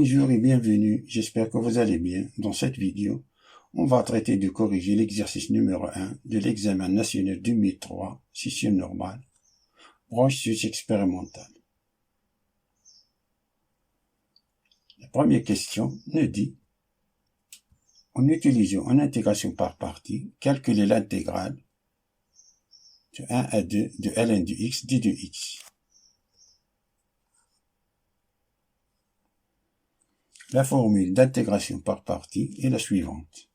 Bonjour et bienvenue, j'espère que vous allez bien. Dans cette vidéo, on va traiter de corriger l'exercice numéro 1 de l'examen national 2003, session normale, branche sciences expérimentales. La première question nous dit, en utilisant une intégration par partie, calculer l'intégrale de 1 à 2 de ln de x d de x. La formule d'intégration par partie est la suivante.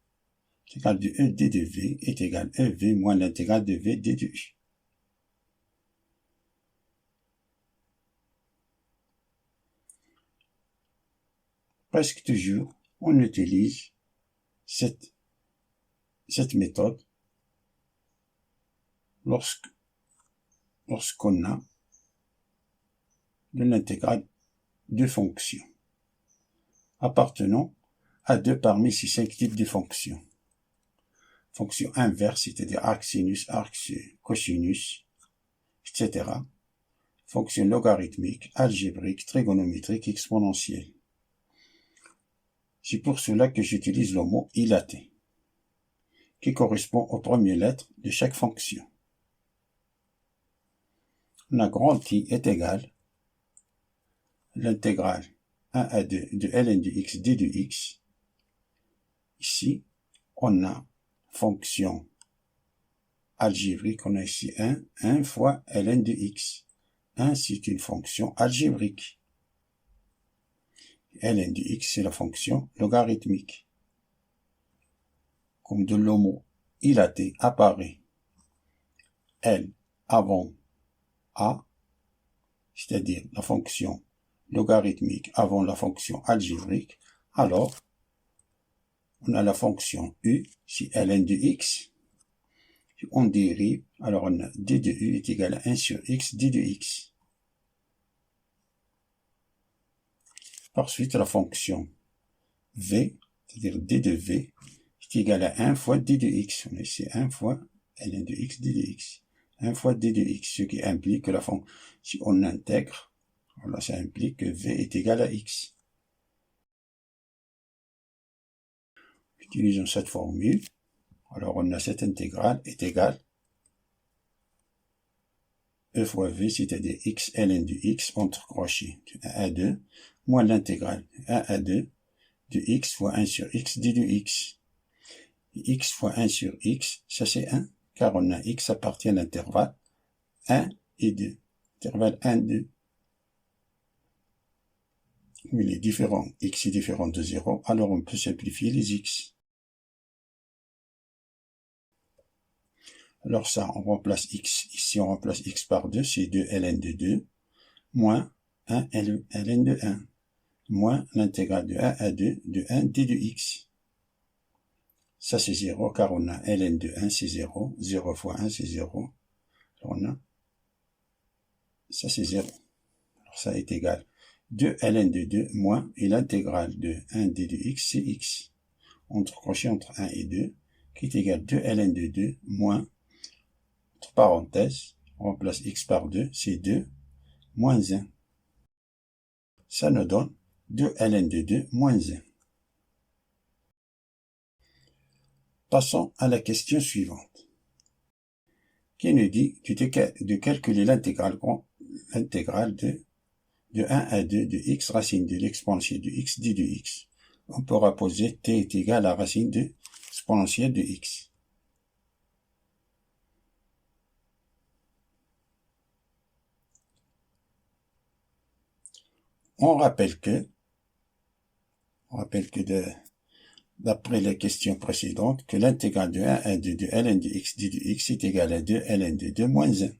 L'intégrale de e d de v est égal à ev moins l'intégrale de v d de u. Presque toujours, on utilise cette méthode lorsqu'on a de l'intégrale de fonctions appartenant à deux parmi ces 5 types de fonctions. Fonction inverse, c'est-à-dire arc sinus, arc cosinus, etc. Fonction logarithmique, algébrique, trigonométrique, exponentielle. C'est pour cela que j'utilise le mot ilaté, qui correspond aux premières lettres de chaque fonction. La grand I est égale à l'intégrale 1 à 2 de ln de x d de x. Ici, on a fonction algébrique, on a ici 1 fois ln de x. 1, c'est une fonction algébrique. Ln de x, c'est la fonction logarithmique. Comme de l'homo ilaté apparaît L avant A, c'est-à-dire la fonction logarithmique avant la fonction algébrique, alors on a la fonction u, c'est ln de x. On dérive, alors on a d de u est égal à 1 sur x d de x. Ensuite, la fonction v, c'est-à-dire d de v, est égal à 1 fois d de x. On a ici 1 fois ln de x d de x. 1 fois d de x, ce qui implique que la fonction, si on intègre, alors ça implique que v est égal à x. Utilisons cette formule. Alors on a cette intégrale est égale e fois v, c'est-à-dire x ln de x entre crochets de 1 à 2, moins l'intégrale 1 à 2 de x fois 1 sur x d de x. Et x fois 1 sur x, ça c'est 1, car on a x appartient à l'intervalle 1 et 2. Intervalle 1, 2. Mais il est différent, x est différent de 0, alors on peut simplifier les x. Alors ça, on remplace x, ici on remplace x par 2, c'est 2 ln de 2, moins 1 ln de 1, moins l'intégrale de 1 à 2 de 1 d de x. Ça c'est 0, car on a ln de 1, c'est 0, 0 fois 1, c'est 0. Alors on a, ça c'est 0. Alors ça est égal 2 ln de 2 moins, et l'intégrale de 1 d de x, c'est x. Entre crochet entre 1 et 2, qui est égal 2 ln de 2 moins, entre parenthèses, on remplace x par 2, c'est 2, moins 1. Ça nous donne 2 ln de 2 moins 1. Passons à la question suivante, qui nous dit de calculer l'intégrale de 1 à 2 de x racine de l'exponentielle de x d de x. On peut rapposer t est égal à racine de exponentielle de x. On rappelle que d'après la question précédente, que l'intégrale de 1 à 2 de ln de x d de x est égal à 2 ln de 2 moins 1.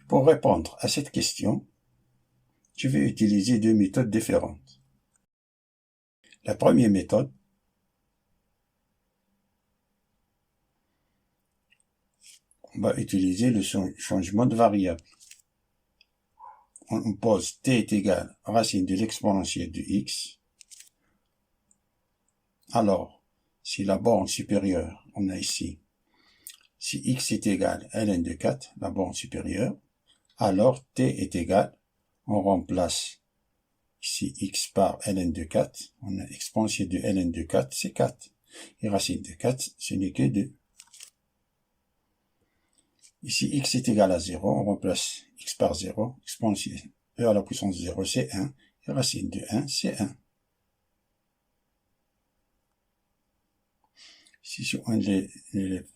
Pour répondre à cette question, je vais utiliser deux méthodes différentes. La première méthode, on va utiliser le changement de variable. On pose t est égal à racine de l'exponentielle de x. Alors, si la borne supérieure, on a ici, si x est égal à ln de 4, la borne supérieure, alors t est égal, on remplace ici x par ln de 4, on a exponentiel de ln de 4, c'est 4. Et racine de 4, ce n'est que 2. Ici, x est égal à 0, on remplace x par 0, exponentiel e à la puissance 0, c'est 1, et racine de 1, c'est 1. Ici, si on élève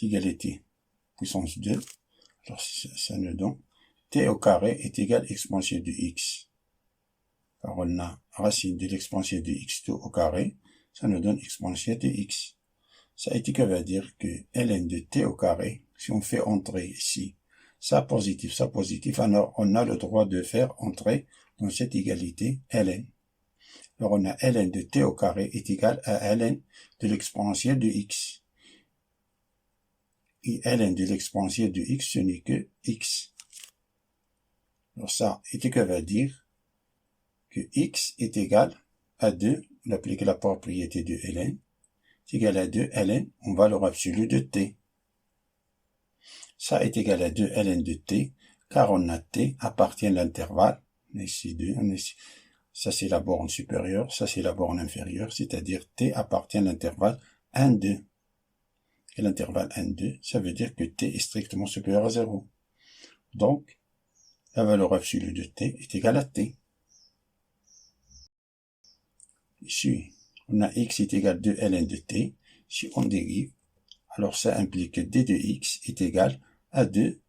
égalité puissance 2, alors ça nous donne t au carré est égal à exponentiel de x. Alors on a racine de l'exponentiel de x tout au carré, ça nous donne exponentiel de x. Ça veut dire que ln de t au carré, si on fait entrer ici, ça positif, alors on a le droit de faire entrer dans cette égalité ln. Alors on a ln de t au carré est égal à ln de l'exponentiel de x. Et ln de l'exponentiel de x, ce n'est que x. Alors ça veut dire que x est égal à 2, on applique la propriété de ln, est égal à 2 ln en valeur absolue de t. Ça est égal à 2 ln de t, car on a t appartient à l'intervalle, ici 2, ça c'est la borne supérieure, ça c'est la borne inférieure, c'est-à-dire t appartient à l'intervalle 1, 2. Et l'intervalle 1, 2, ça veut dire que t est strictement supérieur à 0. Donc, la valeur absolue de t est égale à t. Ici, on a x est égal à 2 ln de t. Si on dérive, alors ça implique que d de x est égal à 2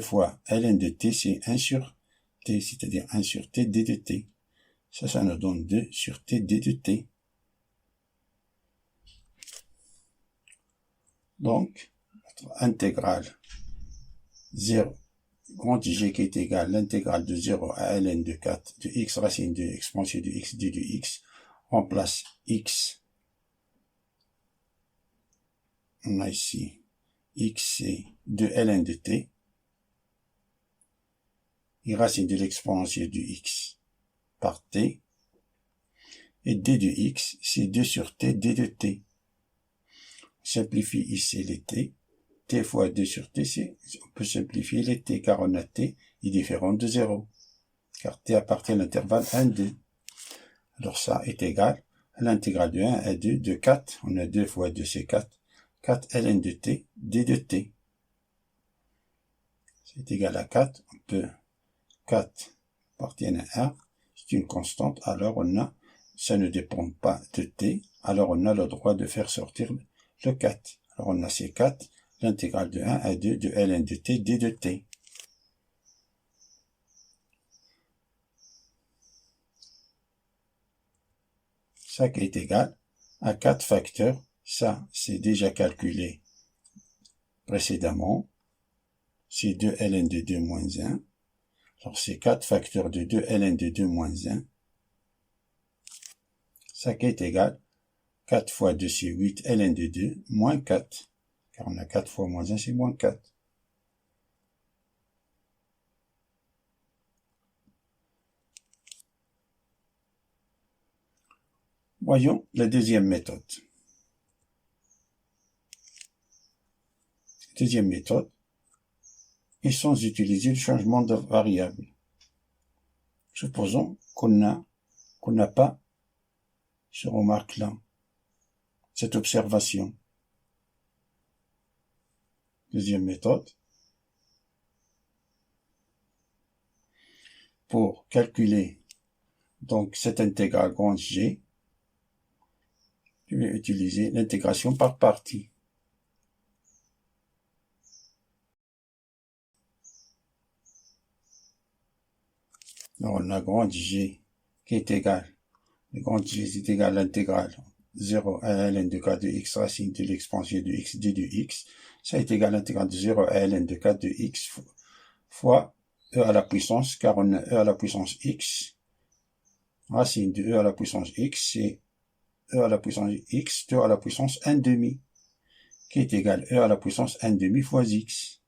fois ln de t, c'est 1 sur t, c'est-à-dire 1 sur t d de t. Ça nous donne 2 sur t d de t. Donc, notre intégrale 0, grand G qui est égal à l'intégrale de 0 à ln de 4 de x racine de exponentielle de x d de x, remplace x. On a ici x c'est 2 ln de t, et racine de l'exponentielle de x par t, et d de x c'est 2 sur t d de t. On simplifie ici les t, t fois 2 sur t, on peut simplifier les t, car on a t est différent de 0, car t appartient à l'intervalle 1, 2. Alors ça est égal à l'intégrale de 1 à 2 de 4, on a 2 fois 2 c'est 4, 4 ln de t, d de t. C'est égal à 4, on peut 4 appartient à 1, c'est une constante, alors ça ne dépend pas de t, alors on a le droit de faire sortir le 4. Alors on a ces 4, l'intégrale de 1 à 2 de ln de t, d de t. Ça qui est égal à 4 facteurs, ça c'est déjà calculé précédemment, c'est 2 ln de 2 moins 1, alors c'est 4 facteurs de 2 ln de 2 moins 1, ça qui est égal, 4 fois 2 c'est 8 ln de 2 moins 4, car on a 4 fois moins 1 c'est moins 4. Voyons la deuxième méthode. Deuxième méthode, et sans utiliser le changement de variable. Supposons qu'on n'a pas ce remarque-là, cette observation. Deuxième méthode, pour calculer donc cette intégrale grande G, je vais utiliser l'intégration par partie. Alors on a grande G qui est égale, grande G est égal à l'intégrale 0 à ln de 4 de x racine de l'exponentielle de x d de x, ça est égal à l'intégrale de 0 à ln de 4 de x fois e à la puissance, car on a e à la puissance x, racine de e à la puissance x, c'est e à la puissance x, 2 à la puissance 1 demi, qui est égal à e à la puissance 1 demi fois x.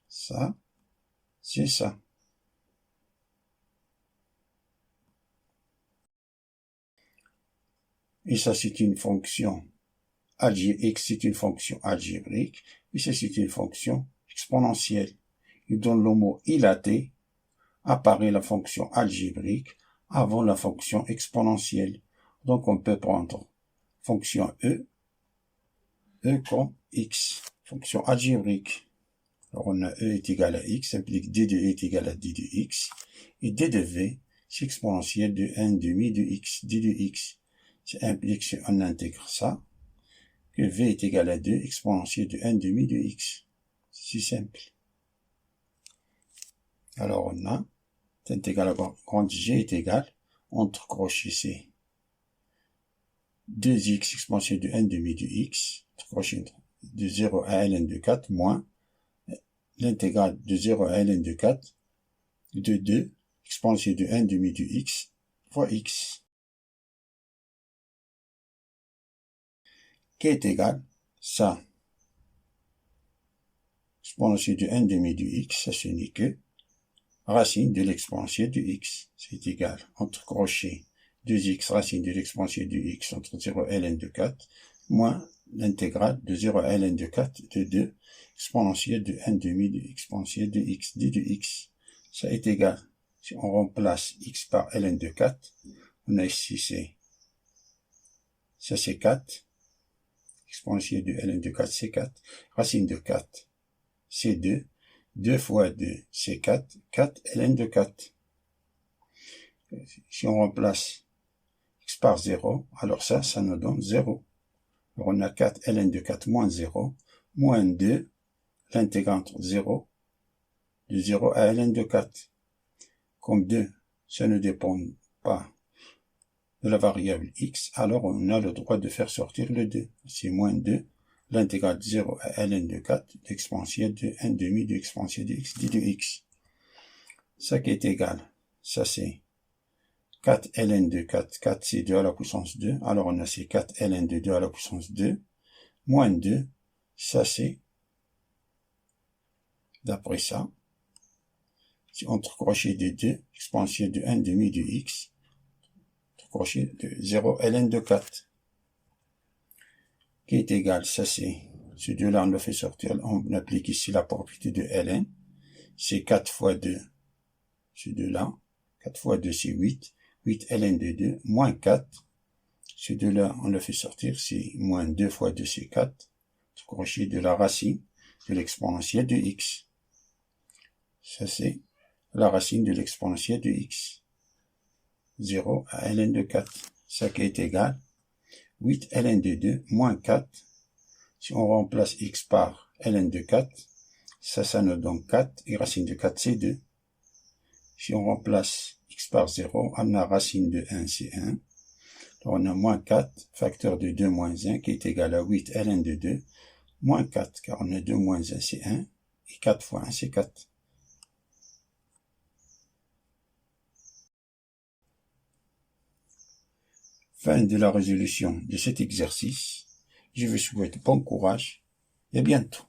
Ça, c'est ça. Et ça, c'est une fonction x c'est une fonction algébrique, et c'est une fonction exponentielle. Et dans le mot ilaté, apparaît la fonction algébrique avant la fonction exponentielle. Donc on peut prendre fonction E comme x, fonction algébrique. Alors on a E est égal à x, implique d de E est égal à d de x, et d de V, c'est exponentielle de 1/2 de x, d de x. Ça implique, si on intègre ça, que V est égal à 2, exponentielle de 1/2 de x. C'est simple. Alors on a, est égal à grand G est égal, entre crochets c'est 2x exponentielle de 1/2 de x, entre crochets de 0 à ln de 4, moins l'intégrale de 0 à ln de 4 de 2 exponentielle de 1/2 de x fois x, qui est égal, ça, exponentielle de 1/2 de x, ça ce n'est que racine de l'exponentielle de x, c'est égal, entre crochets 2x racine de l'exponentielle de x entre 0 et ln de 4, moins l'intégrale de 0 à ln de 4 de 2 exponentielle de 1/2 de exponentielle de x, d de x. Ça est égal, si on remplace x par ln de 4, on a ici ça c'est 4, exponentielle de ln de 4 c'est 4, racine de 4 c'est 2, 2 fois 2 c'est 4, 4 ln de 4. Si on remplace x par 0, alors ça nous donne 0. Alors on a 4 ln de 4 moins 0, moins 2, l'intégrale entre 0, de 0 à ln de 4. Comme 2, ça ne dépend pas de la variable x, alors on a le droit de faire sortir le 2. C'est moins 2, l'intégrale de 0 à ln de 4, l'exponentielle de 1/2 de l'exponentielle de x, d de x. Ça qui est égal, ça c'est 4 ln de 4, 4 c'est 2 à la puissance 2, alors on a ces 4 ln de 2 à la puissance 2, moins 2, ça c'est, d'après ça, c'est entre crochets de 2, exponentielle de 1/2 de x, entre crochets de 0 ln de 4, qui est égal, ça c'est, ce 2-là on le fait sortir, on applique ici la propriété de ln, c'est 4 fois 2, ce 2-là, 4 fois 2 c'est 8, 8 ln de 2, moins 4, ce 2-là, on le fait sortir, c'est moins 2 fois 2, c'est 4, crochet de la racine de l'exponentielle de x. Ça, c'est la racine de l'exponentielle de x. 0 à ln de 4. Ça qui est égal, 8 ln de 2 moins 4. Si on remplace x par ln de 4, ça nous donne 4, et racine de 4, c'est 2. Si on remplace x par 0, on a racine de 1, c'est 1. Donc on a moins 4, facteur de 2 moins 1, qui est égal à 8 ln de 2, moins 4, car on a 2 moins 1, c'est 1, et 4 fois 1, c'est 4. Fin de la résolution de cet exercice. Je vous souhaite bon courage et à bientôt.